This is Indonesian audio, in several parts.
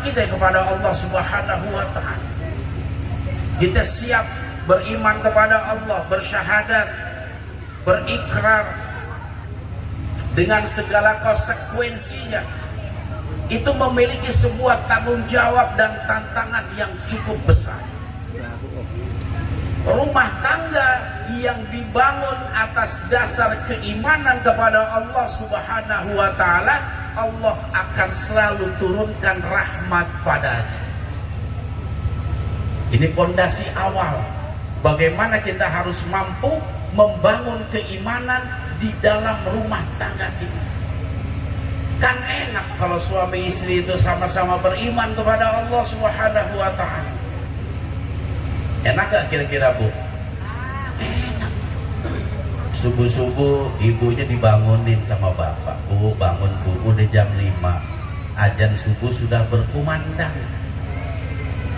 kita kepada Allah Subhanahu wa Ta'ala. Kita siap beriman kepada Allah, bersyahadat, berikrar dengan segala konsekuensinya. Itu memiliki sebuah tanggung jawab dan tantangan yang cukup besar. Rumah tangga yang dibangun atas dasar keimanan kepada Allah Subhanahu wa Ta'ala, Allah akan selalu turunkan rahmat padanya. Ini pondasi awal bagaimana kita harus mampu membangun keimanan di dalam rumah tangga kita. Kan enak kalau suami istri itu sama-sama beriman kepada Allah Subhanahu wa Ta'ala. Enak gak kira-kira, Bu? Enak. Subuh-subuh ibunya dibangunin sama bapak. Bu, bangun Bu, udah jam 5. Azan subuh sudah berkumandang.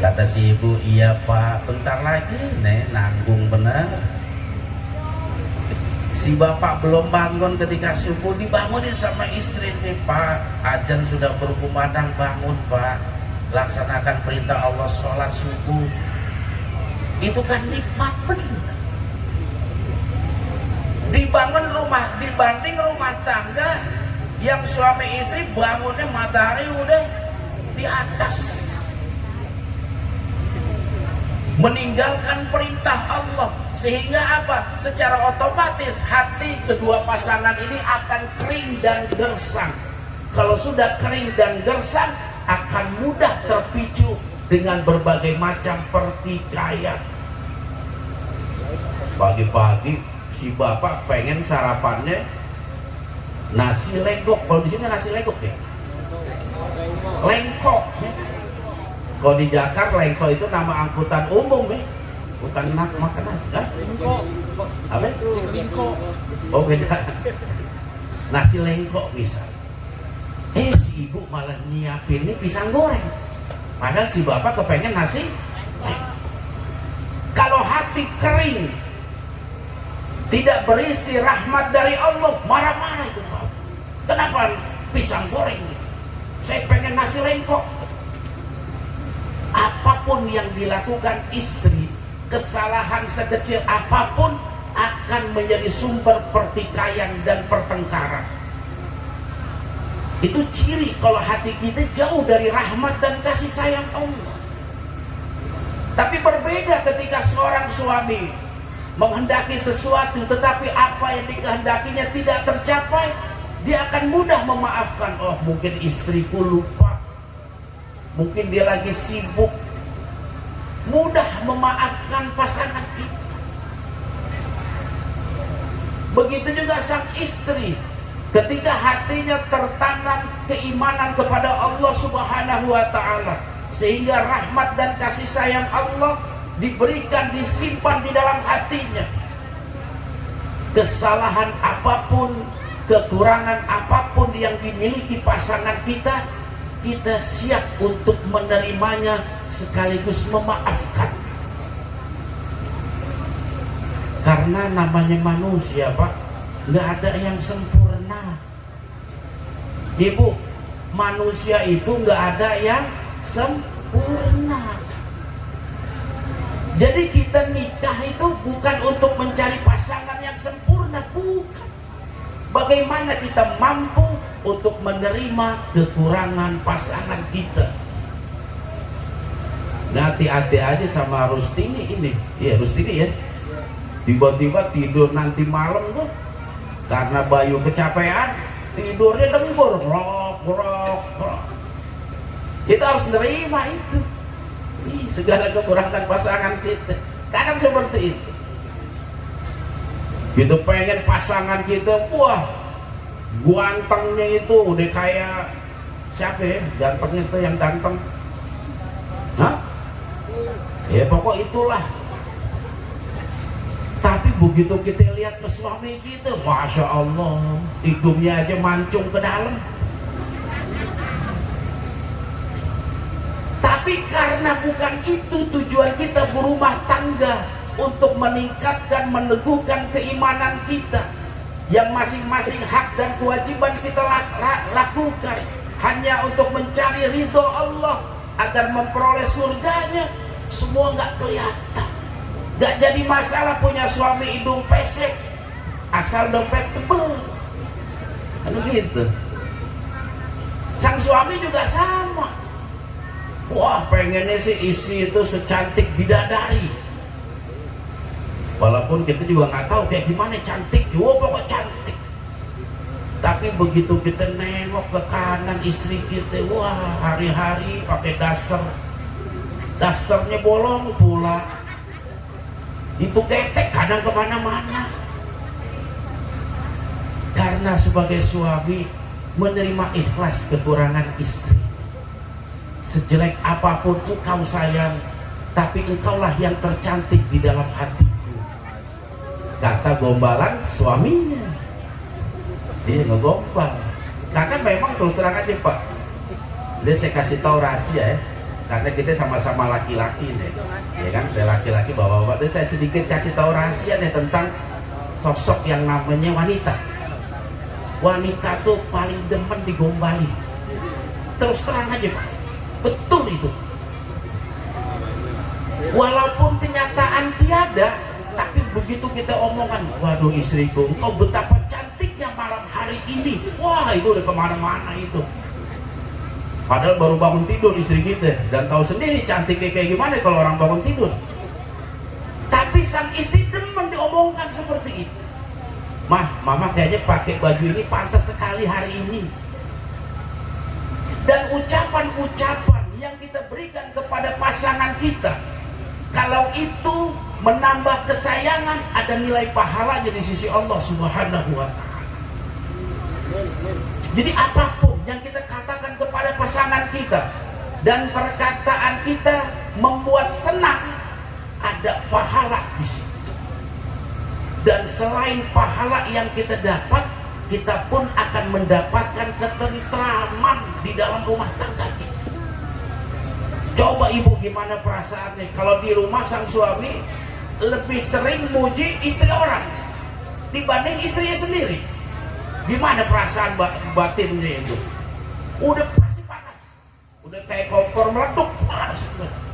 Kata si ibu, iya Pak, bentar lagi nih, nanggung bener. Si bapak belum bangun ketika subuh dibangunin sama istri nih, Pak, azan sudah berkumandang, bangun Pak, laksanakan perintah Allah sholat subuh. Itu kan nikmat benar. Dibangun rumah, dibanding rumah tangga yang suami istri bangunnya matahari udah di atas, meninggalkan perintah Allah, sehingga apa? Secara otomatis hati kedua pasangan ini akan kering dan gersang. Kalau sudah kering dan gersang, akan mudah terpicu dengan berbagai macam pertikaian. Pagi-pagi si bapak pengen sarapannya nasi legok. Kalau di sini nasi legok ya, lengkok ya. Kalau di Jakarta lengkok itu nama angkutan umum ya, bukan makan nasi kan? Apa? Oh beda. Nasi lengkok misal. Si ibu malah nyiapin ini pisang goreng. Padahal si bapak kepengen nasi lengkok. Kalau hati kering, tidak berisi rahmat dari Allah, marah-marah itu Pak. Kenapa pisang goreng? Saya pengen nasi lengkok. Apapun yang dilakukan istri, kesalahan sekecil apapun akan menjadi sumber pertikaian dan pertengkaran. Itu ciri kalau hati kita jauh dari rahmat dan kasih sayang Allah. Tapi berbeda ketika seorang suami menghendaki sesuatu tetapi apa yang dikehendakinya tidak tercapai, dia akan mudah memaafkan. Oh, mungkin istriku lupa, mungkin dia lagi sibuk. Mudah memaafkan pasangan kita. Begitu juga sang istri, ketika hatinya tertanam keimanan kepada Allah Subhanahu wa Ta'ala, sehingga rahmat dan kasih sayang Allah diberikan, disimpan di dalam hatinya. Kesalahan apapun, kekurangan apapun yang dimiliki pasangan kita, kita siap untuk menerimanya sekaligus memaafkan. Karena namanya manusia Pak, nggak ada yang sempurna. Ibu, manusia itu nggak ada yang sempurna. Jadi kita nikah itu bukan untuk mencari pasangan yang sempurna, bukan. Bagaimana kita mampu untuk menerima kekurangan pasangan kita. Nah, hati-hati aja sama Rustini ini. Iya, Rustini ya. Tiba-tiba tidur nanti malam tuh karena Bayu kecapean, tidurnya dengur, rok. Kita harus menerima itu. Segala kekurangan pasangan kita. Kadang seperti itu. Kita pengen pasangan kita, wah, gantengnya itu udah kayak siapa ya? Gantengnya itu yang ganteng. Hah? Ya pokok itulah. Tapi begitu kita lihat ke suami kita, Masya Allah, hidungnya aja mancung ke dalam. Tapi karena bukan itu tujuan kita berumah tangga, untuk meningkatkan, meneguhkan keimanan kita, yang masing-masing hak dan kewajiban kita lakukan hanya untuk mencari ridho Allah, agar memperoleh surganya, semua nggak kelihatan. Nggak jadi masalah punya suami hidung pesek asal dompet tebel, kan gitu. Sang suami juga sama. Wah, pengennya sih istri itu secantik bidadari. Walaupun kita juga nggak tahu kayak gimana cantik, juga pokok cantik. Tapi begitu kita nengok ke kanan istri kita, wah hari-hari pakai dasternya bolong pula. Itu ketek kadang kemana-mana. Karena sebagai suami menerima ikhlas kekurangan istri. Sejelek apapun engkau sayang, tapi engkaulah yang tercantik di dalam hatiku, kata gombalan suaminya. Dia ngegombal karena memang terus terang aja Pak, dia saya kasih tahu rahasia ya, karena kita sama-sama laki-laki nih, ya kan, saya laki-laki bapak-bapak, dia saya sedikit kasih tahu rahasia nih tentang sosok yang namanya wanita. Wanita tuh paling demen digombali, terus terang aja Pak, betul itu. Walaupun kenyataan tiada, tapi begitu kita omongan, waduh istriku, engkau betapa cantiknya malam hari ini, wah itu udah kemana-mana itu. Padahal baru bangun tidur istri kita, dan tahu sendiri cantiknya kayak gimana kalau orang bangun tidur. Tapi sang istri demen diomongkan seperti itu. Mah, mama kayaknya pakai baju ini pantas sekali hari ini. Dan ucapan-ucapan yang kita berikan kepada pasangan kita, kalau itu menambah kesayangan, ada nilai pahalanya di sisi Allah Subhanahu wa Ta'ala. Jadi apapun yang kita katakan kepada pasangan kita dan perkataan kita membuat senang, ada pahala di situ. Dan selain pahala yang kita dapat, kita pun akan mendapatkan ketentraman di dalam rumah tangga kita. Coba ibu gimana perasaannya kalau di rumah sang suami lebih sering muji istri orang dibanding istrinya sendiri. Gimana perasaan batinnya itu? Udah pasti panas, udah kayak kompor meleduk, panas.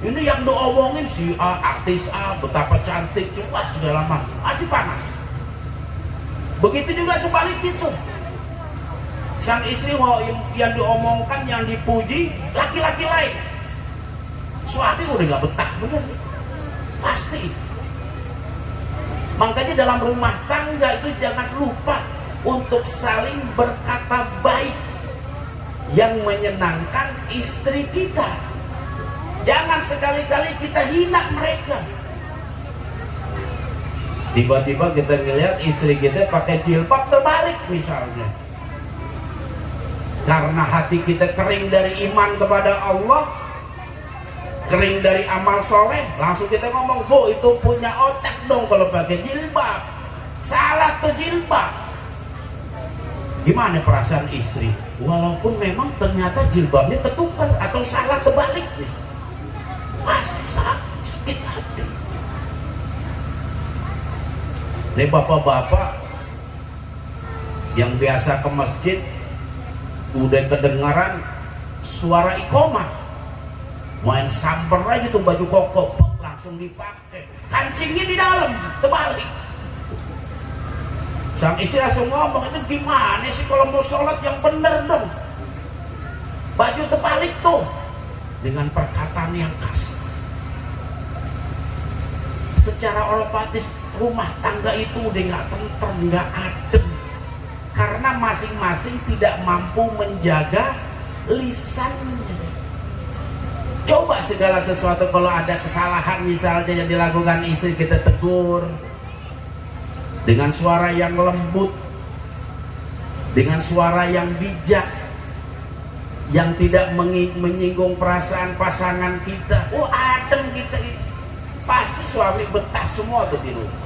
Ini yang diomongin si A, artis A, betapa cantiknya, wah segala macam, masih panas. Begitu juga sebaliknya tuh, sang istri yang diomongkan, yang dipuji laki-laki lain, suami udah gak betah, bener pasti. Makanya dalam rumah tangga itu jangan lupa untuk saling berkata baik yang menyenangkan istri kita. Jangan sekali-kali kita hina mereka. Tiba-tiba kita ngelihat istri kita pakai jilbab terbalik misalnya, karena hati kita kering dari iman kepada Allah, kering dari amal soleh, langsung kita ngomong, bu itu punya otak dong kalau pakai jilbab, salah tuh jilbab. Gimana perasaan istri? Walaupun memang ternyata jilbabnya tertukar atau salah terbalik, pasti sakit hati. Nih bapak-bapak yang biasa ke masjid, udah kedengaran suara iqomah, main samper aja tuh baju koko, langsung dipakai, kancingnya di dalam terbalik. Sang istri langsung ngomong, itu gimana sih kalau mau sholat yang bener dong, baju terbalik tuh, dengan perkataan yang kasar. Secara otomatis rumah tangga itu udah gak tentrem, gak adem, karena masing-masing tidak mampu menjaga lisannya. Coba segala sesuatu kalau ada kesalahan misalnya yang dilakukan istri, kita tegur dengan suara yang lembut, dengan suara yang bijak, yang tidak menyinggung perasaan pasangan kita. Oh adem kita ini, pasti suami betah semua tuh di rumah.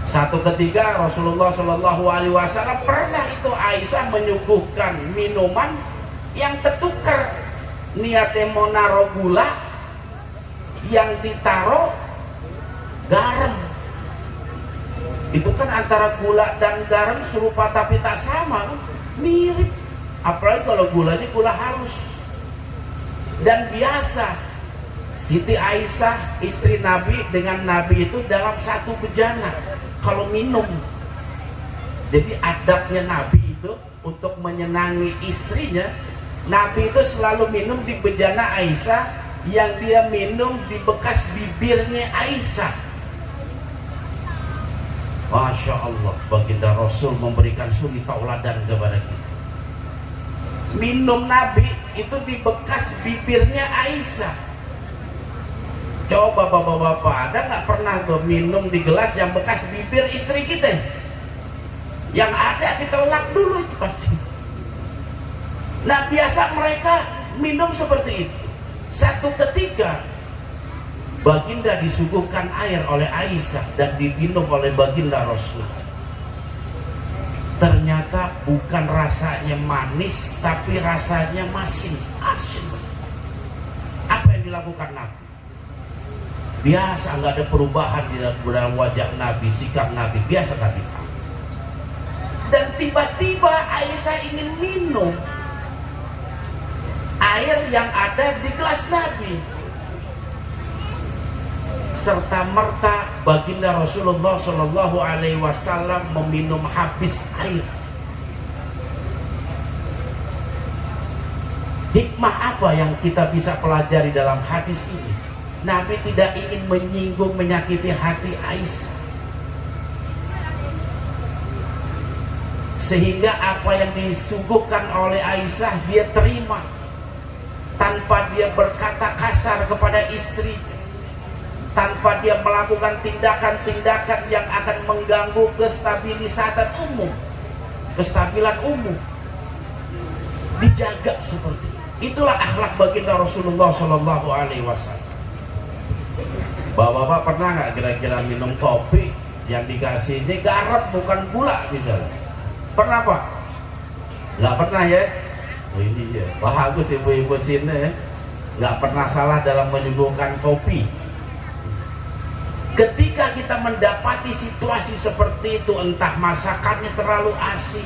Satu ketika Rasulullah Shallallahu Alaihi Wasallam pernah itu Aisyah menyuguhkan minuman yang tertukar, niatnya mau naro gula, yang ditaro garam. Itu kan antara gula dan garam serupa tapi tak sama, mirip. Apalagi kalau gulanya gula halus, Dan biasa Siti Aisyah istri Nabi dengan Nabi itu dalam satu bejana kalau minum. Jadi adabnya Nabi itu untuk menyenangi istrinya, Nabi itu selalu minum di bejana Aisyah, yang dia minum di bekas bibirnya Aisyah. Masya Allah, baginda Rasul memberikan suri tauladan kepada kita. Minum Nabi itu di bekas bibirnya Aisyah. Coba bapak-bapak, ada nggak pernah tuh minum di gelas yang bekas bibir istri kita? Yang ada kita lap dulu itu pasti. Nah biasa mereka minum seperti itu. Satu ketika baginda disuguhkan air oleh Aisyah dan diminum oleh baginda Rasul. Ternyata bukan rasanya manis, tapi rasanya asin. Apa yang dilakukan Nabi? Biasa, nggak ada perubahan di dalam wajah Nabi, sikap Nabi biasa Nabi. Dan tiba-tiba Aisyah ingin minum air yang ada di gelas Nabi. Serta merta baginda Rasulullah Shallallahu Alaihi Wasallam meminum habis air. Hikmah apa yang kita bisa pelajari dalam hadis ini? Nabi tidak ingin menyinggung, menyakiti hati Aisyah, sehingga apa yang disuguhkan oleh Aisyah dia terima tanpa dia berkata kasar kepada istri, tanpa dia melakukan tindakan-tindakan yang akan mengganggu kestabilan umum. Dijaga seperti itu. Itulah akhlak baginda Rasulullah Shallallahu Alaihi Wasallam. Bapak-bapak pernah nggak kira-kira minum kopi yang dikasihnya garam bukan gula misalnya? Pernah Pak? Nggak pernah ya? Oh, ini ya bagus ibu-ibu sini ya. Nggak pernah salah dalam menyuguhkan kopi. Ketika kita mendapati situasi seperti itu, entah masakannya terlalu asin,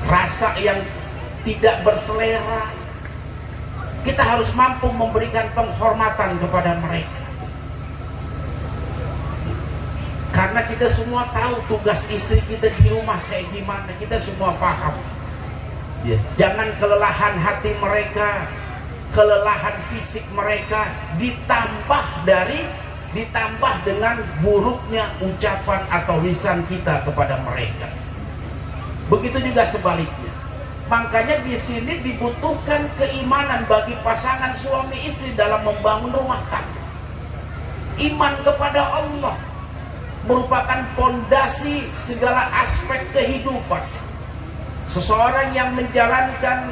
rasa yang tidak berselera, kita harus mampu memberikan penghormatan kepada mereka. Karena kita semua tahu tugas istri kita di rumah kayak gimana, kita semua paham. Ya, jangan kelelahan hati mereka, kelelahan fisik mereka ditambah dengan buruknya ucapan atau lisan kita kepada mereka. Begitu juga sebaliknya. Makanya di sini dibutuhkan keimanan bagi pasangan suami istri dalam membangun rumah tangga. Iman kepada Allah merupakan pondasi segala aspek kehidupan. Seseorang yang menjalankan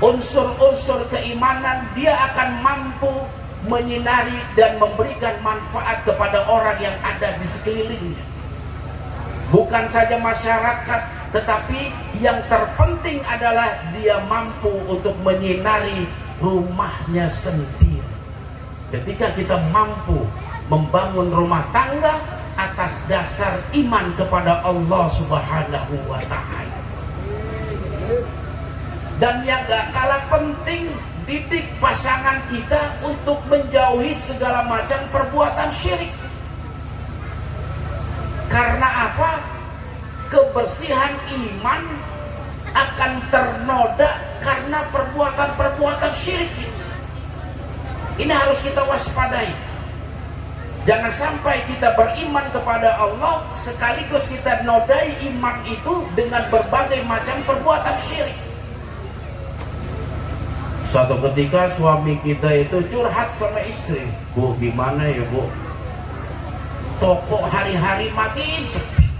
unsur-unsur keimanan, dia akan mampu menyinari dan memberikan manfaat kepada orang yang ada di sekelilingnya. Bukan saja masyarakat, tetapi yang terpenting adalah dia mampu untuk menyinari rumahnya sendiri. Ketika kita mampu membangun rumah tangga atas dasar iman kepada Allah Subhanahu wa Ta'ala. Dan yang gak kalah penting, didik pasangan kita untuk menjauhi segala macam perbuatan syirik. Karena apa? Kebersihan iman akan ternoda karena perbuatan-perbuatan syirik. Ini harus kita waspadai. Jangan sampai kita beriman kepada Allah sekaligus kita nodai iman itu dengan berbagai macam perbuatan syirik. Suatu ketika suami kita itu curhat sama istri, Bu, gimana ya Bu, toko hari-hari makin sepi,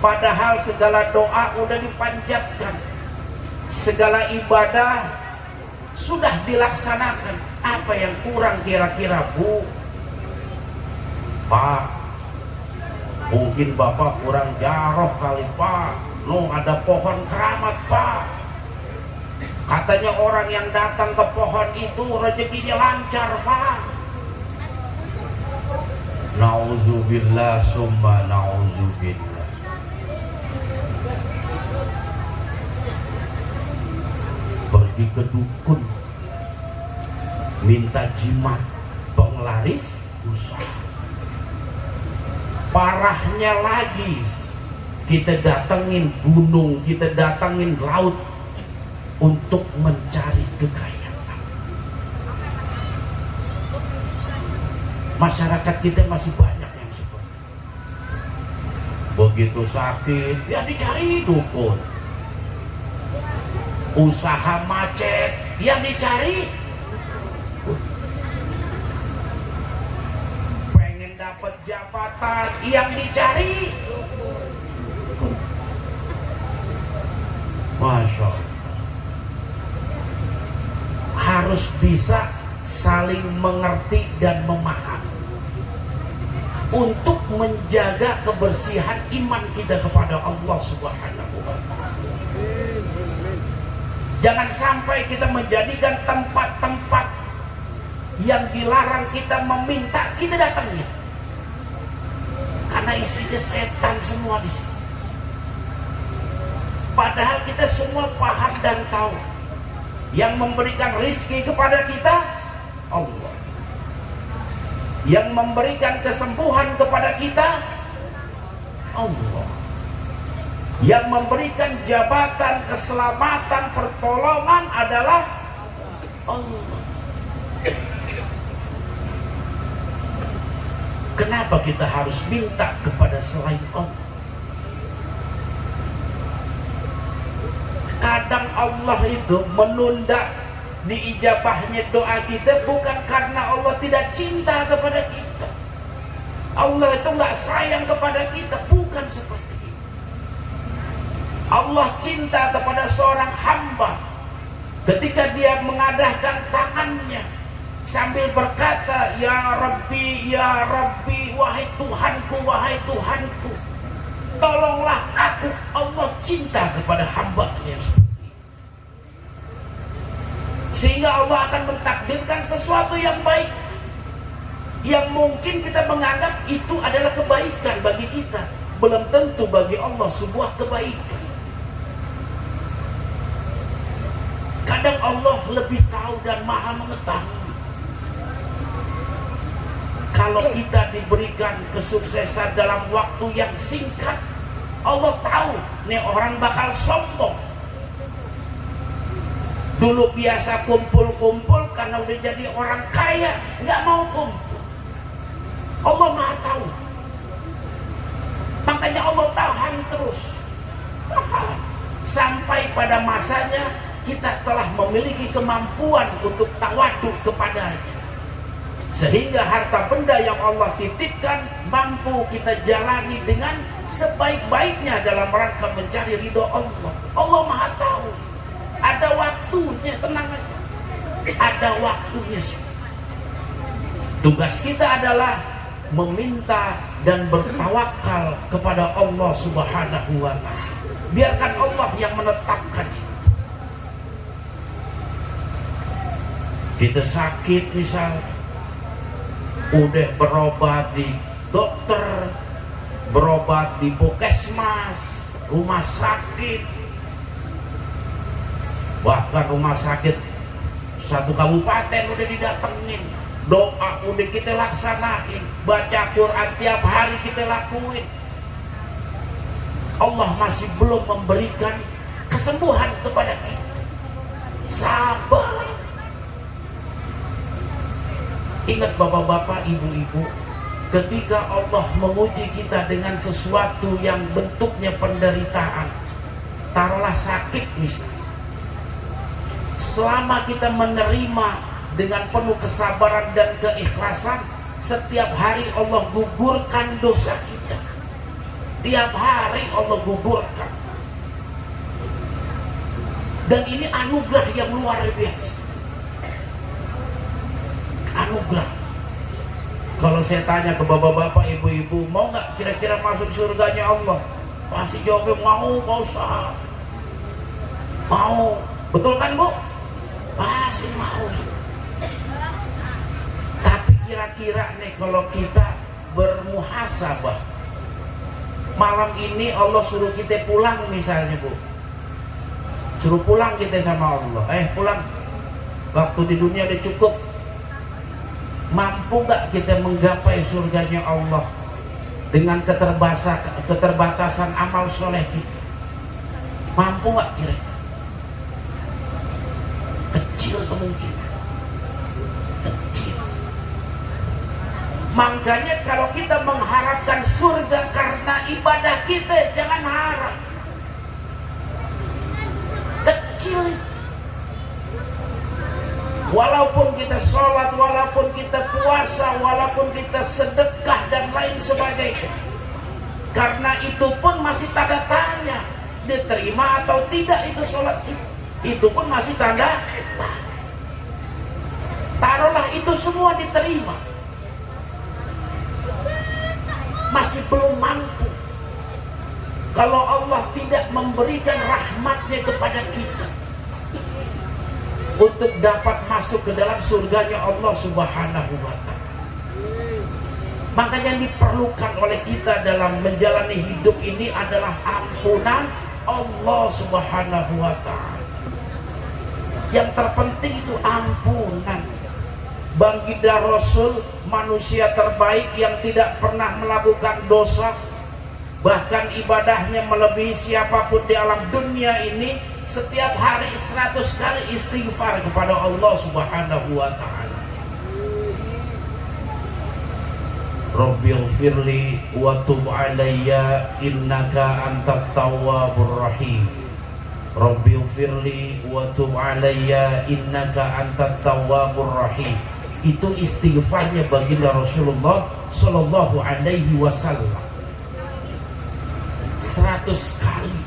padahal segala doa udah dipanjatkan, segala ibadah sudah dilaksanakan. Apa yang kurang kira-kira Bu? Pak, mungkin Bapak kurang jaroh kali Pak. No, ada pohon keramat Pak. Katanya orang yang datang ke pohon itu rezekinya lancar Pak. Nauzubillah summa nauzubillah. pergi ke dukun, minta jimat, penglaris usaha. Parahnya lagi, kita datengin gunung, kita datengin laut untuk mencari kekayaan. Masyarakat kita masih banyak yang seperti itu. Begitu sakit, ya dicari dukun. Usaha macet, yang dicari dapat jabatan, yang dicari Masya Allah. Harus bisa saling mengerti dan memahami untuk menjaga kebersihan iman kita kepada Allah Subhanahu wa ta'ala. Jangan sampai kita menjadikan tempat-tempat yang dilarang kita meminta kita datangnya, karena isinya setan semua di sini. Padahal kita semua paham dan tahu yang memberikan rizki kepada kita Allah, yang memberikan kesembuhan kepada kita Allah, yang memberikan jabatan, keselamatan, pertolongan adalah Allah. Kenapa kita harus minta kepada selain Allah? Kadang Allah itu menunda diijabahnya doa kita bukan karena Allah tidak cinta kepada kita, Allah itu nggak sayang kepada kita, bukan seperti itu. Allah cinta kepada seorang hamba ketika dia mengadahkan tangannya sambil berkata, ya Rabbi, wahai Tuhanku, wahai Tuhanku, tolonglah aku. Allah cinta kepada hamba-Nya seperti itu. Sehingga Allah akan mentakdirkan sesuatu yang baik, yang mungkin kita menganggap itu adalah kebaikan bagi kita, belum tentu bagi Allah sebuah kebaikan. Kadang Allah lebih tahu dan maha mengetahui. Kalau kita diberikan kesuksesan dalam waktu yang singkat, Allah tahu nih orang bakal sombong. Dulu biasa kumpul-kumpul karena udah jadi orang kaya, nggak mau kumpul. Allah maha tahu. Makanya Allah tahan terus, tahan sampai pada masanya kita telah memiliki kemampuan untuk tawaduk kepadanya, sehingga harta benda yang Allah titipkan mampu kita jalani dengan sebaik-baiknya dalam rangka mencari ridho Allah. Allah maha tahu. Ada waktunya, tenang aja. Ada waktunya. Tugas kita adalah meminta dan bertawakal kepada Allah Subhanahu wa ta'ala. Biarkan Allah yang menetapkan itu. Kita sakit misal, udah berobat di dokter, berobat di puskesmas, rumah sakit, bahkan rumah sakit satu kabupaten udah didatengin, doa udah kita laksanain, baca Quran tiap hari kita lakuin, Allah masih belum memberikan kesembuhan kepada kita. Sabar. Ingat bapak-bapak, ibu-ibu, ketika Allah menguji kita dengan sesuatu yang bentuknya penderitaan, taruhlah sakit misalnya, selama kita menerima dengan penuh kesabaran dan keikhlasan, setiap hari Allah gugurkan dosa kita. Tiap hari Allah gugurkan. Dan ini anugerah yang luar biasa. Anugerah. Kalau saya tanya ke bapak-bapak, ibu-ibu, mau nggak kira-kira masuk surganya Allah? Pasti jawabnya mau, Pak Ustaz. Mau. Betul kan, Bu? Pasti mau. Tapi kira-kira nih kalau kita bermuhasabah, malam ini Allah suruh kita pulang misalnya, Bu, suruh pulang kita sama Allah. Pulang, waktu di dunia udah cukup. Mampu gak kita menggapai surganya Allah dengan keterbatasan amal soleh kita? Mampu gak kira-kira? Kecil kemungkinan, kecil. Makanya kalau kita mengharapkan surga karena ibadah kita, jangan harap. Kecil. Walaupun kita sholat, walaupun kita puasa, walaupun kita sedekah dan lain sebagainya, karena itu pun masih tanda tanya, diterima atau tidak itu sholat kita. Itu pun masih tanda tanya. Taruhlah itu semua diterima, masih belum mampu. Kalau Allah tidak memberikan rahmatnya kepada kita untuk dapat masuk ke dalam surganya Allah Subhanahu wa ta'ala. Makanya yang diperlukan oleh kita dalam menjalani hidup ini adalah ampunan Allah Subhanahu wa ta'ala. Yang terpenting itu ampunan. Baginda Rasul, manusia terbaik yang tidak pernah melakukan dosa, bahkan ibadahnya melebihi siapapun di alam dunia ini, setiap hari 100 kali istighfar kepada Allah Subhanahu wa ta'ala. Rabbighfirli wa tub alayya innaka antat tawwabur rahim. Rabbighfirli wa tub alayya innaka antat tawwabur rahim. Itu istighfarnya baginda Rasulullah sallallahu alaihi wasallam 100 kali.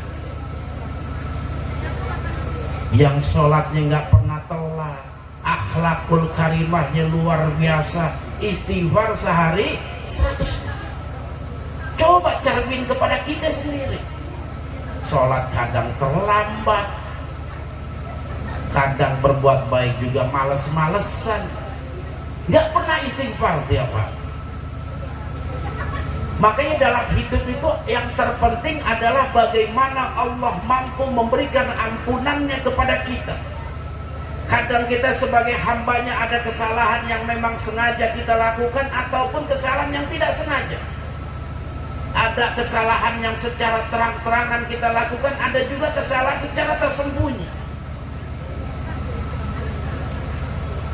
Yang sholatnya nggak pernah telat, akhlakul karimahnya luar biasa, istighfar sehari 100 kali. Coba cermin kepada kita sendiri. Sholat kadang terlambat, kadang berbuat baik juga males-malesan, nggak pernah istighfar tiap hari. Makanya dalam hidup itu yang terpenting adalah bagaimana Allah mampu memberikan ampunannya kepada kita. Kadang kita sebagai hambanya ada kesalahan yang memang sengaja kita lakukan ataupun kesalahan yang tidak sengaja. Ada kesalahan yang secara terang-terangan kita lakukan, ada juga kesalahan secara tersembunyi.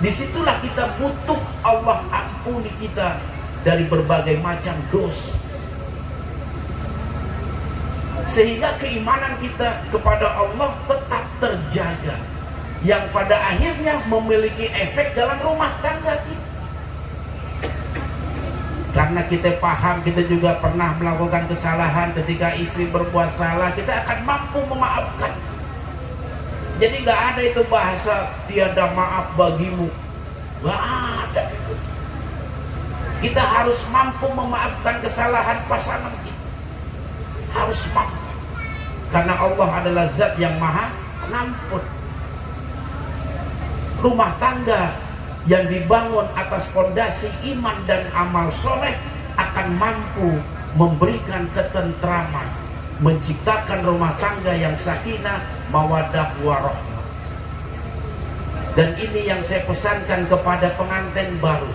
Disitulah kita butuh Allah ampuni kita dari berbagai macam dosa, sehingga keimanan kita kepada Allah tetap terjaga, yang pada akhirnya memiliki efek dalam rumah tangga kita. Karena kita paham, kita juga pernah melakukan kesalahan. Ketika istri berbuat salah, kita akan mampu memaafkan. Jadi nggak ada itu bahasa tiada maaf bagimu, nggak ada itu. Kita harus mampu memaafkan kesalahan pasangan kita, harus mampu, karena Allah adalah zat yang maha pengampun. Rumah tangga yang dibangun atas fondasi iman dan amal soleh akan mampu memberikan ketentraman, menciptakan rumah tangga yang sakinah, mawaddah, warahmah. Dan ini yang saya pesankan kepada pengantin baru.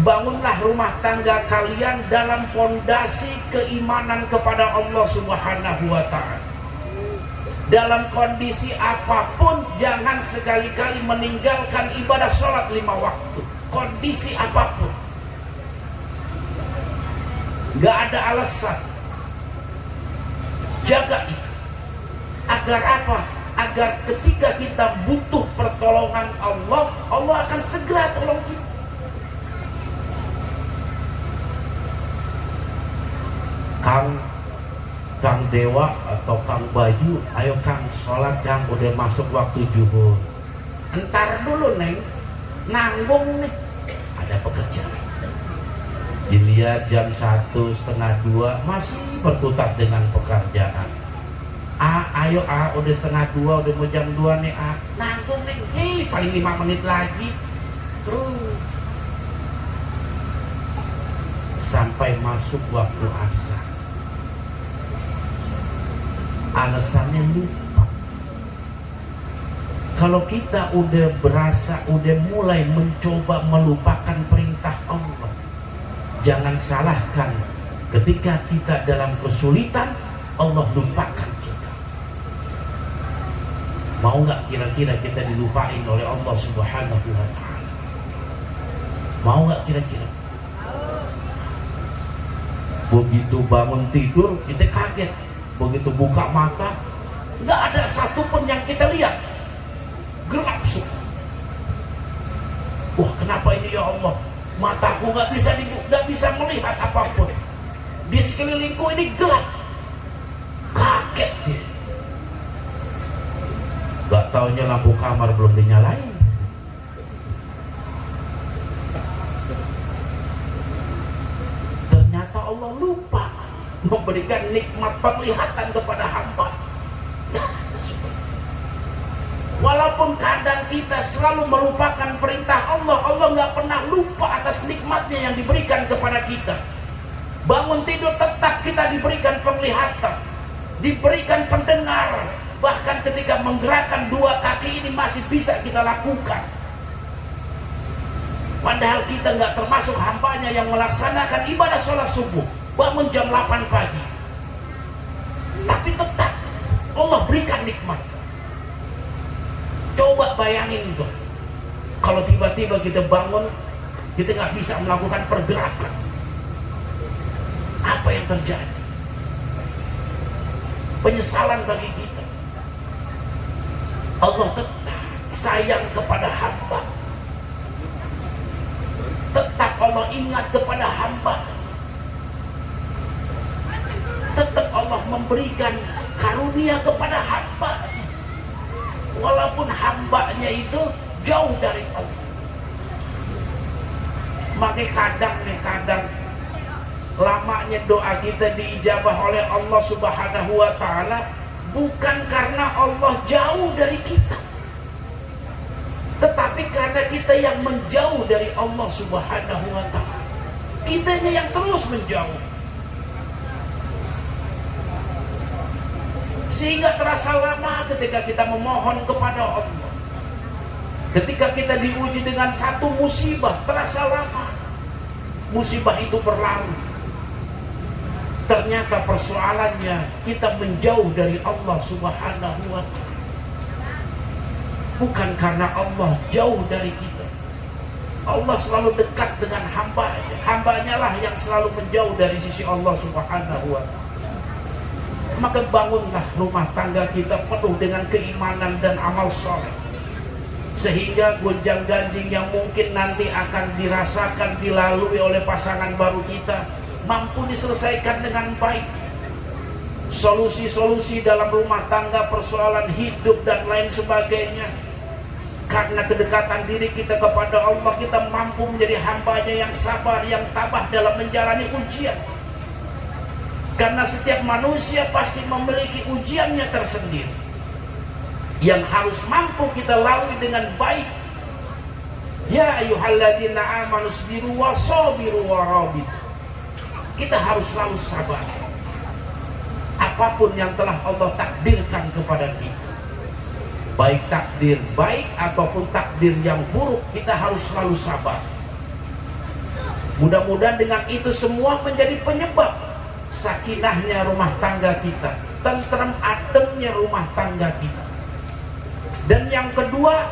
Bangunlah rumah tangga kalian dalam fondasi keimanan kepada Allah Subhanahu wa ta'ala. Dalam kondisi apapun, jangan sekali-kali meninggalkan ibadah sholat 5 waktu. Kondisi apapun, gak ada alasan. Jaga itu. Agar apa? Agar ketika kita butuh pertolongan Allah, Allah akan segera tolong kita. Kang Dewa atau Kang Bayu, ayo Kang sholat Kang, udah masuk waktu zuhur. Entar dulu Neng, nanggung nih, ada pekerjaan. Dilihat jam 1, setengah 2 masih berkutat dengan pekerjaan. Ayo udah setengah 2, udah mau jam 2 nih. Nanggung Neng, paling 5 menit lagi. Terus sampai masuk waktu asar. Alasannya lupa. Kalau kita udah mulai mencoba melupakan perintah Allah, jangan salahkan ketika kita dalam kesulitan Allah lupakan kita. Mau nggak kira-kira kita dilupain oleh Allah Subhanahu wa Ta'ala? Mau nggak kira-kira? Begitu bangun tidur kita kaget, begitu buka mata nggak ada satupun yang kita lihat, gelap semua. Wah, kenapa ini ya Allah? Mataku nggak bisa melihat apapun. Di sekelilingku ini gelap. Kaget dia. Gak taunya lampu kamar belum dinyalain. Ternyata Allah lupa memberikan nikmat penglihatan kepada hamba. Walaupun kadang kita selalu melupakan perintah Allah, Allah nggak pernah lupa atas nikmatnya yang diberikan kepada kita. Bangun tidur tetap kita diberikan penglihatan, diberikan pendengaran. Bahkan ketika menggerakkan dua kaki ini masih bisa kita lakukan. Padahal kita nggak termasuk hambanya yang melaksanakan ibadah sholat subuh, bangun jam 8 pagi. Tapi tetap Allah berikan nikmat. Coba bayangin tuh, kalau tiba-tiba kita bangun, kita nggak bisa melakukan pergerakan, apa yang terjadi? Penyesalan bagi kita. Allah tetap sayang kepada hamba, tetap Allah ingat kepada hamba, tetap Allah memberikan karunia kepada hamba. Walaupun hambanya itu jauh dari Allah. Makanya kadang lamanya doa kita diijabah oleh Allah Subhanahu wa Ta'ala bukan karena Allah jauh dari kita, tetapi karena kita yang menjauh dari Allah Subhanahu wa Ta'ala. Kitanya yang terus menjauh, sehingga terasa lama ketika kita memohon kepada Allah. Ketika kita diuji dengan satu musibah, terasa lama. Musibah itu berlalu. Ternyata persoalannya kita menjauh dari Allah Subhanahu wa Ta'ala. Bukan karena Allah jauh dari kita. Allah selalu dekat dengan hambanya. Hambanya lah yang selalu menjauh dari sisi Allah Subhanahu wa Ta'ala. Maka bangunlah rumah tangga kita penuh dengan keimanan dan amal soleh, sehingga gonjang-ganjing yang mungkin nanti akan dirasakan dilalui oleh pasangan baru kita mampu diselesaikan dengan baik. Solusi-solusi dalam rumah tangga, persoalan hidup dan lain sebagainya, karena kedekatan diri kita kepada Allah, kita mampu menjadi hambanya yang sabar, yang tabah dalam menjalani ujian. Karena setiap manusia pasti memiliki ujiannya tersendiri yang harus mampu kita lalui dengan baik. Ya ayyuhalladzina amanu sabiru wasabiru warabit. Kita harus selalu sabar apapun yang telah Allah takdirkan kepada kita, baik takdir baik ataupun takdir yang buruk, kita harus selalu sabar. Mudah-mudahan dengan itu semua menjadi penyebab sakinahnya rumah tangga kita, tentrem ademnya rumah tangga kita. Dan yang kedua,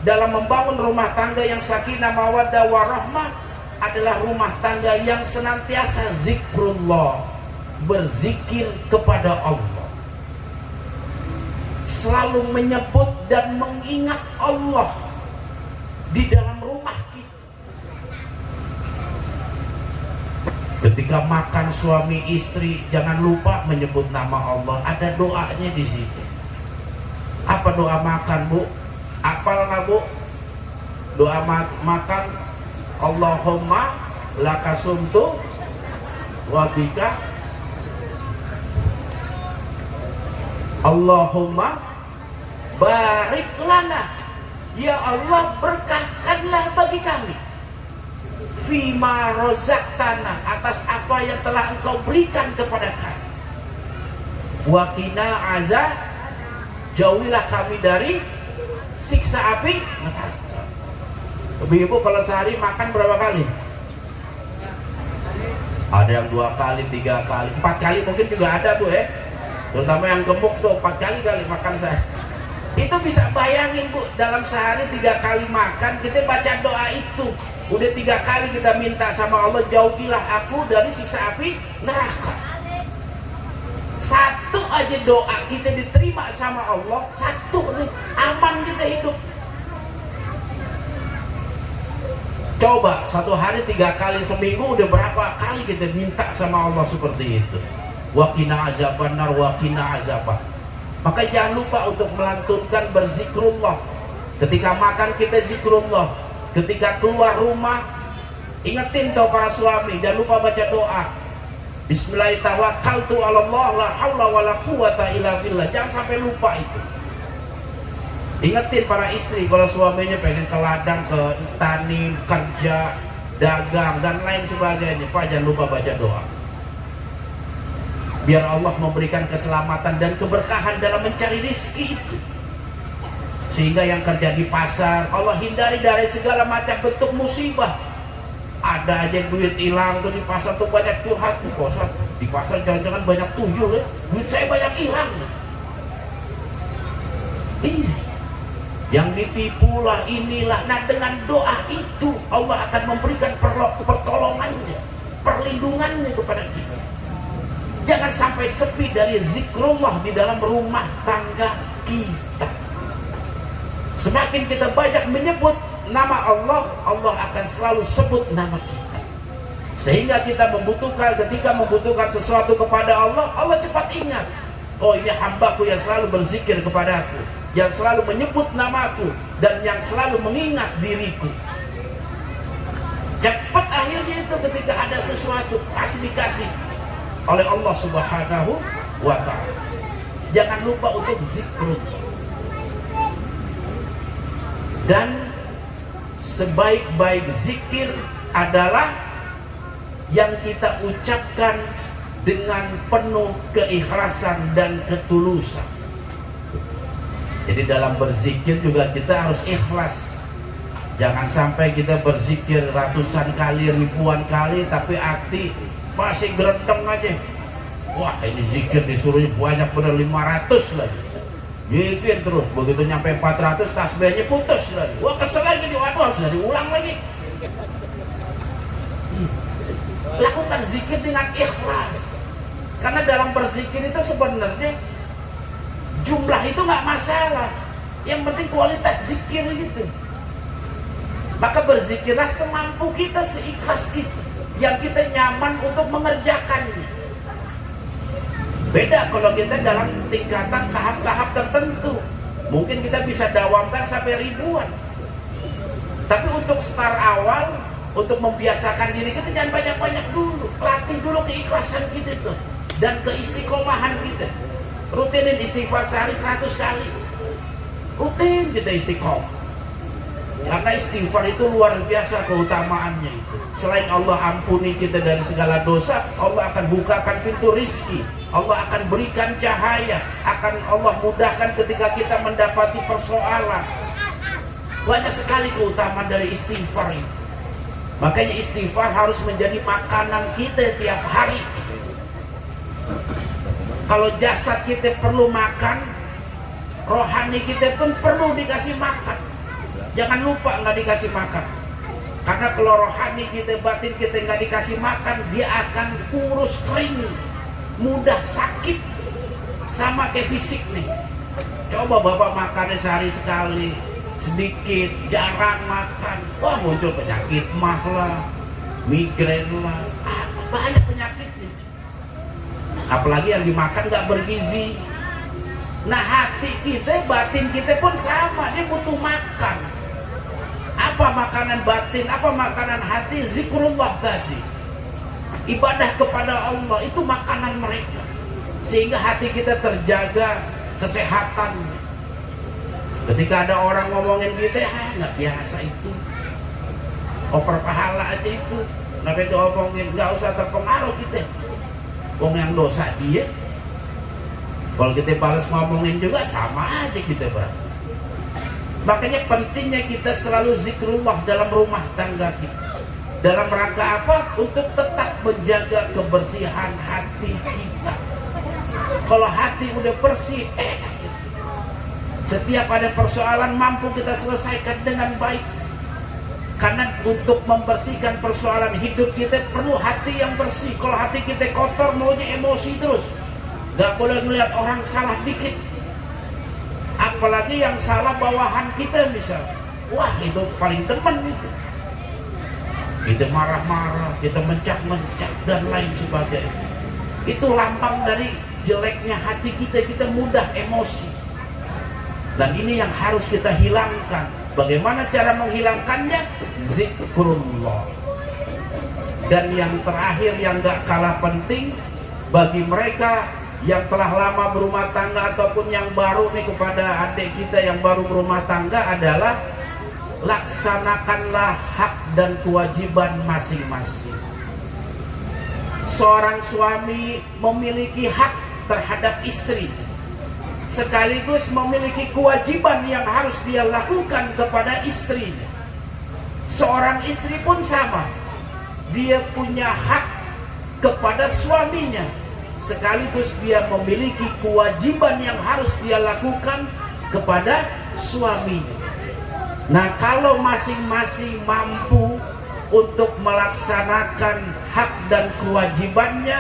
dalam membangun rumah tangga yang sakinah mawaddah warahmah adalah rumah tangga yang senantiasa zikrullah, berzikir kepada Allah, selalu menyebut dan mengingat Allah di dalam rumah kita. Ketika makan suami istri, jangan lupa menyebut nama Allah. Ada doanya di situ. Apa doa makan, Bu? Apal nggak, Bu? Doa makan, Allahumma lakasumtu wabika, Allahumma barik lana, ya Allah berkahkanlah bagi kami, fima rozaktana, atas apa yang telah engkau berikan kepada kami, wakina azab, jauhilah kami dari siksa api neraka. Ibu-ibu kalau sehari makan berapa kali? Ada yang 2 kali, 3 kali, 4 kali mungkin juga ada Bu ya. Terutama yang gemuk tuh 4 kali makan sehari. Itu bisa bayangin Bu, dalam sehari 3 kali makan, kita baca doa itu. Udah 3 kali kita minta sama Allah, jauhilah aku dari siksa api neraka. Satu aja doa kita diterima sama Allah, satu nih, aman kita hidup. Coba 1 hari 3 kali, seminggu udah berapa kali kita minta sama Allah seperti itu. Wa qina azabannar wa qina azaban. Maka jangan lupa untuk melantunkan berzikrullah. Ketika makan kita zikrullah, ketika keluar rumah ingetin tuh para suami, jangan lupa baca doa. Bismillahirrahmanirrahim, tawakkaltu 'alallah, la haula wala quwata illa billah. Jangan sampai lupa itu. Ingetin para istri kalau suaminya pengen ke ladang, ke tani, kerja, dagang dan lain sebagainya, Pak jangan lupa baca doa. Biar Allah memberikan keselamatan dan keberkahan dalam mencari rezeki itu. Sehingga yang kerja di pasar, Allah hindari dari segala macam bentuk musibah. Ada aja duit hilang tuh di pasar tuh, banyak curhat tuh bosan. Di pasar jangan-jangan banyak tuyul ya, duit saya banyak hilang. Iya. Yang ditipu lah inilah. Nah dengan doa itu Allah akan memberikan pertolongannya, perlindungannya kepada kita. Jangan sampai sepi dari zikrullah di dalam rumah tangga kita. Semakin kita banyak menyebut nama Allah, Allah akan selalu sebut nama kita. Sehingga kita ketika membutuhkan sesuatu kepada Allah, Allah cepat ingat. Oh ini hambaku yang selalu berzikir kepadaku, yang selalu menyebut namaku, dan yang selalu mengingat diriku. Cepat akhirnya itu ketika ada sesuatu pasti dikasih oleh Allah Subhanahu wa ta'ala. Jangan lupa untuk zikrullah. Dan sebaik-baik zikir adalah yang kita ucapkan dengan penuh keikhlasan dan ketulusan. Jadi dalam berzikir juga kita harus ikhlas. Jangan sampai kita berzikir ratusan kali, ribuan kali, tapi hati masih gerendeng aja. Wah ini zikir disuruhnya banyak, bener 500 lagi. Zikir terus, begitu nyampe 400 tasbihnya putus lagi. Wah kesel lagi nih, waduh harus diulang lagi. Lakukan zikir dengan ikhlas. Karena dalam berzikir itu sebenarnya jumlah itu nggak masalah. Yang penting kualitas zikir gitu. Maka berzikirlah semampu kita, seikhlas kita, yang kita nyaman untuk mengerjakannya. Beda kalau kita dalam tingkatan tahap-tahap tertentu, mungkin kita bisa dawamkan sampai ribuan. Tapi untuk start awal, untuk membiasakan diri kita, jangan banyak-banyak dulu. Latih dulu keikhlasan kita tuh, dan keistiqomahan kita. Rutinin istighfar sehari 100 kali. Rutin kita istiqomah. Karena istighfar itu luar biasa keutamaannya itu. Selain Allah ampuni kita dari segala dosa, Allah akan bukakan pintu rizki, Allah akan berikan cahaya, akan Allah mudahkan ketika kita mendapati persoalan. Banyak sekali keutamaan dari istighfar itu. Makanya istighfar harus menjadi makanan kita tiap hari. Kalau jasad kita perlu makan, rohani kita pun perlu dikasih makan. Jangan lupa nggak dikasih makan. Karena kalau rohani kita, batin kita nggak dikasih makan, dia akan kurus kering, mudah sakit. Sama kayak fisik nih. Coba bapak makannya sehari sekali, sedikit, jarang makan, wah muncul penyakit mah lah, migrain lah, banyak penyakitnya. Apalagi yang dimakan nggak bergizi. Nah hati kita, batin kita pun sama, dia butuh makan. Apa makanan batin, apa makanan hati? Zikrullah tadi, ibadah kepada Allah, itu makanan mereka. Sehingga hati kita terjaga kesehatannya. Ketika ada orang ngomongin kita, nggak biasa itu, oper pahala aja itu, nggak diomongin, nggak usah terpengaruh kita. Wong yang dosa dia, kalau kita balas ngomongin juga sama aja kita berarti. Makanya pentingnya kita selalu zikrullah dalam rumah tangga kita. Dalam rangka apa? Untuk tetap menjaga kebersihan hati kita. Kalau hati udah bersih, setiap ada persoalan mampu kita selesaikan dengan baik. Karena untuk membersihkan persoalan hidup kita perlu hati yang bersih. Kalau hati kita kotor, maunya emosi terus. Gak boleh melihat orang salah dikit. Apalagi yang salah bawahan kita misal. Wah, itu paling demen itu. Kita marah-marah, kita mencak-mencak dan lain sebagainya. Itu lambang dari jeleknya hati kita. Kita mudah emosi. Dan ini yang harus kita hilangkan. Bagaimana cara menghilangkannya? Zikrullah. Dan yang terakhir yang gak kalah penting bagi mereka yang telah lama berumah tangga ataupun yang baru nih, kepada adik kita yang baru berumah tangga adalah laksanakanlah hak dan kewajiban masing-masing. Seorang suami memiliki hak terhadap istri, sekaligus memiliki kewajiban yang harus dia lakukan kepada istrinya. Seorang istri pun sama, dia punya hak kepada suaminya, sekaligus dia memiliki kewajiban yang harus dia lakukan kepada suaminya. Nah, kalau masing-masing mampu untuk melaksanakan hak dan kewajibannya,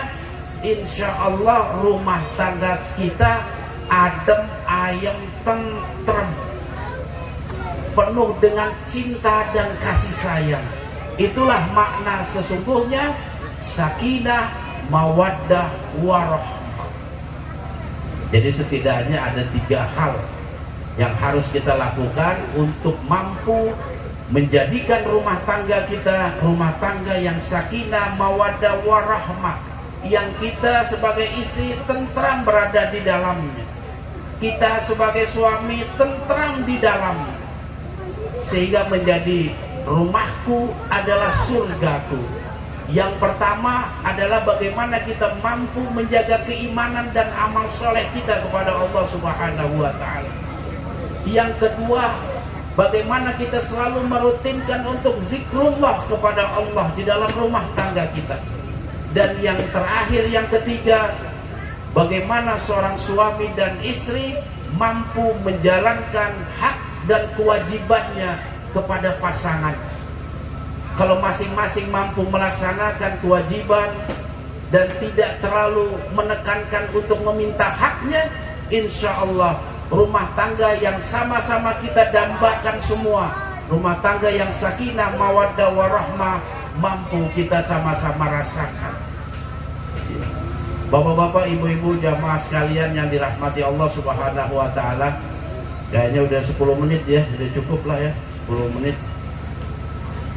insya Allah rumah tangga kita adem, ayem, tentrem, penuh dengan cinta dan kasih sayang. Itulah makna sesungguhnya sakinah, mawaddah, warahmah. Jadi setidaknya ada 3 hal yang harus kita lakukan untuk mampu menjadikan rumah tangga kita rumah tangga yang sakinah, mawaddah, warahmah, yang kita sebagai istri tentram berada di dalamnya, kita sebagai suami tentram di dalamnya, sehingga menjadi rumahku adalah surgaku. Yang pertama adalah bagaimana kita mampu menjaga keimanan dan amal soleh kita kepada Allah Subhanahu wa Ta'ala. Yang kedua, bagaimana kita selalu merutinkan untuk zikrullah kepada Allah di dalam rumah tangga kita. Dan yang terakhir, yang ketiga, bagaimana seorang suami dan istri mampu menjalankan hak dan kewajibannya kepada pasangan. Kalau masing-masing mampu melaksanakan kewajiban dan tidak terlalu menekankan untuk meminta haknya, insya Allah rumah tangga yang sama-sama kita dambakan semua, rumah tangga yang sakinah, mawaddah, warahmah, mampu kita sama-sama rasakan. Bapak-bapak, ibu-ibu, jamaah sekalian yang dirahmati Allah Subhanahu wa Ta'ala, kayaknya udah 10 menit ya, udah cukup lah ya, 10 menit.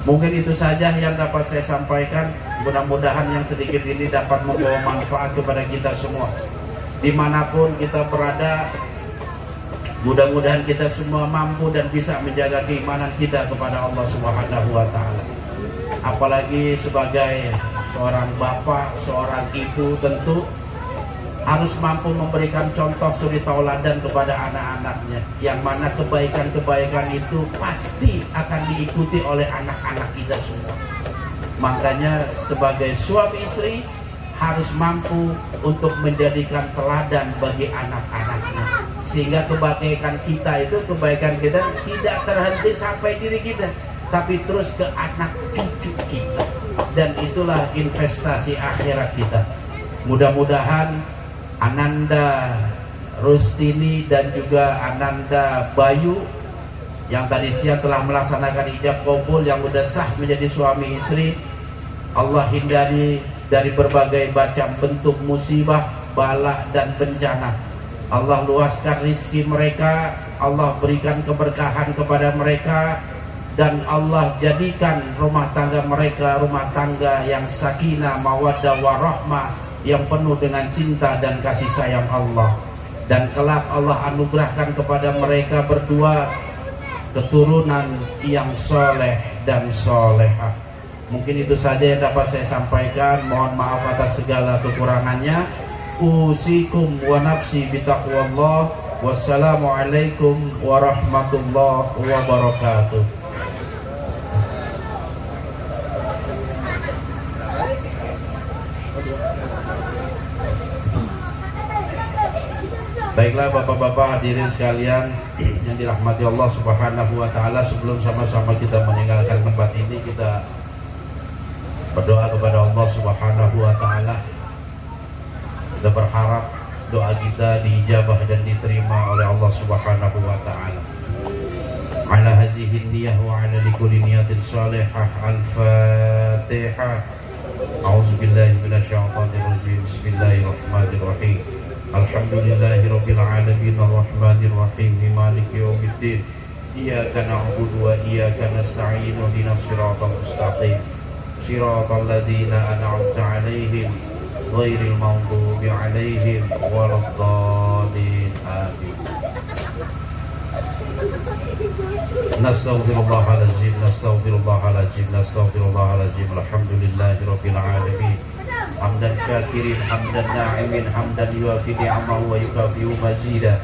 Mungkin itu saja yang dapat saya sampaikan. Mudah-mudahan yang sedikit ini dapat membawa manfaat kepada kita semua. Dimanapun kita berada, mudah-mudahan kita semua mampu dan bisa menjaga keimanan kita kepada Allah Subhanahu wa Ta'ala. Apalagi sebagai seorang bapak, seorang ibu, tentu harus mampu memberikan contoh suri tauladan kepada anak-anaknya, yang mana kebaikan-kebaikan itu pasti akan diikuti oleh anak-anak kita semua. Makanya sebagai suami istri harus mampu untuk menjadikan teladan bagi anak-anaknya, sehingga kebaikan kita itu, kebaikan kita tidak terhenti sampai diri kita, tapi terus ke anak cucu kita. Dan itulah investasi akhirat kita. Mudah-mudahan Ananda Rustini dan juga Ananda Bayu yang tadi siang telah melaksanakan ijab kabul, yang sudah sah menjadi suami istri, Allah hindari dari berbagai macam bentuk musibah, bala dan bencana. Allah luaskan rizki mereka, Allah berikan keberkahan kepada mereka, dan Allah jadikan rumah tangga mereka rumah tangga yang sakinah, mawaddah, warahmah, yang penuh dengan cinta dan kasih sayang Allah. Dan kelak Allah anugerahkan kepada mereka berdua keturunan yang soleh dan solehah. Mungkin itu saja yang dapat saya sampaikan. Mohon maaf atas segala kekurangannya. Usikum wa nafsi bitaqwallah. Wassalamualaikum warahmatullahi wabarakatuh. Baiklah Bapak-bapak hadirin sekalian yang dirahmati Allah Subhanahu wa taala, sebelum sama-sama kita meninggalkan tempat ini, kita berdoa kepada Allah Subhanahu wa taala. Kita berharap doa kita diijabah dan diterima oleh Allah Subhanahu wa taala. Ala hazihi niyyah wa ala likulli niyatin salihah. Al-Fatihah. A'udzubillahi minasyaitonir rajim. Bismillahirrahmanirrahim. Alhamdulillahirabbil alamin arrahmanir rahim maliki yaumiddin. Iyyaka na'budu wa iyyaka nasta'in. Ihdinas siratal mustaqim. Siratal ladzina an'amta 'alaihim ghairil maghdubi 'alaihim waladdallin. Amin. Nastaghfirullahalazim, nastaghfirullahalazim, nastaghfirullahalazim. Alhamdulillahirabbil alamin. Hamdan syakirin, hamdan na'imin, hamdan yuafi ni'amahu wa yukafi'u mazida.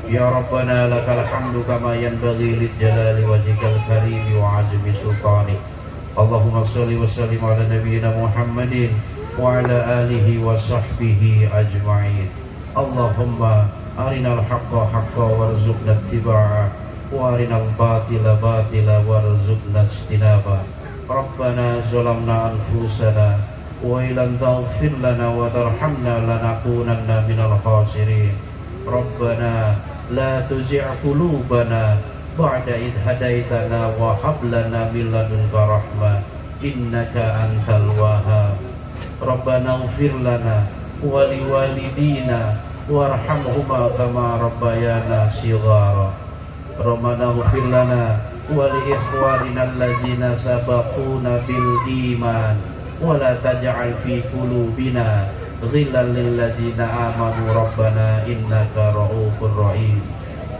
Ya Rabbana lakal hamdu kama yanbaghi lid jalali wajhikal karim wa azmi sultani. Allahumma shalli wa sallim ala nabiyyina Muhammadin wa ala alihi wa sahbihi ajma'in. Allahumma arinal haqqa haqqa warzuqna ittiba'ah wa arinal batila batila warzuqna ijtinaba. Rabbana zalamna anfusana wa ilan taghfir lana wa tarhamna lanakunanna minal khasirin. Rabbana la tuzigh qulubana ba'da idh hadaitana wa hab lana min ladunka rahmah innaka antal wahhab. Rabbana ighfir lana wa liwalidina warhamhuma kama rabbayana shighara. Rabbana ighfir lana wa li ikhwanina allazina sabaquna bil iman wa la taj'al fi qulubina ghillan lil ladzina amanu rabbana innaka ra'ufur rahim.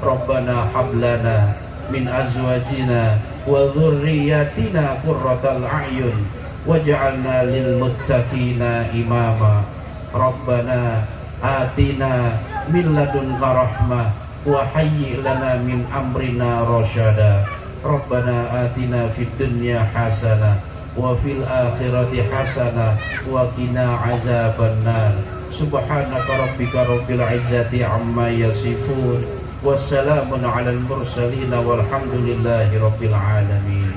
Rabbana hab lana min azwajina wa dhurriyyatina qurratal a'yun waj'alna lil muttaqina imama. Rabbana atina min ladunka rahmah wa hayyi lana min amrina rasyada. Rabbana atina fid dunya hasanah wa fil akhirati hasanah wa qina azabannar. Subhanaka rabbika rabbil izzati amma yasifun. Wassalamun alal mursalin walhamdulillahi rabbil alamin.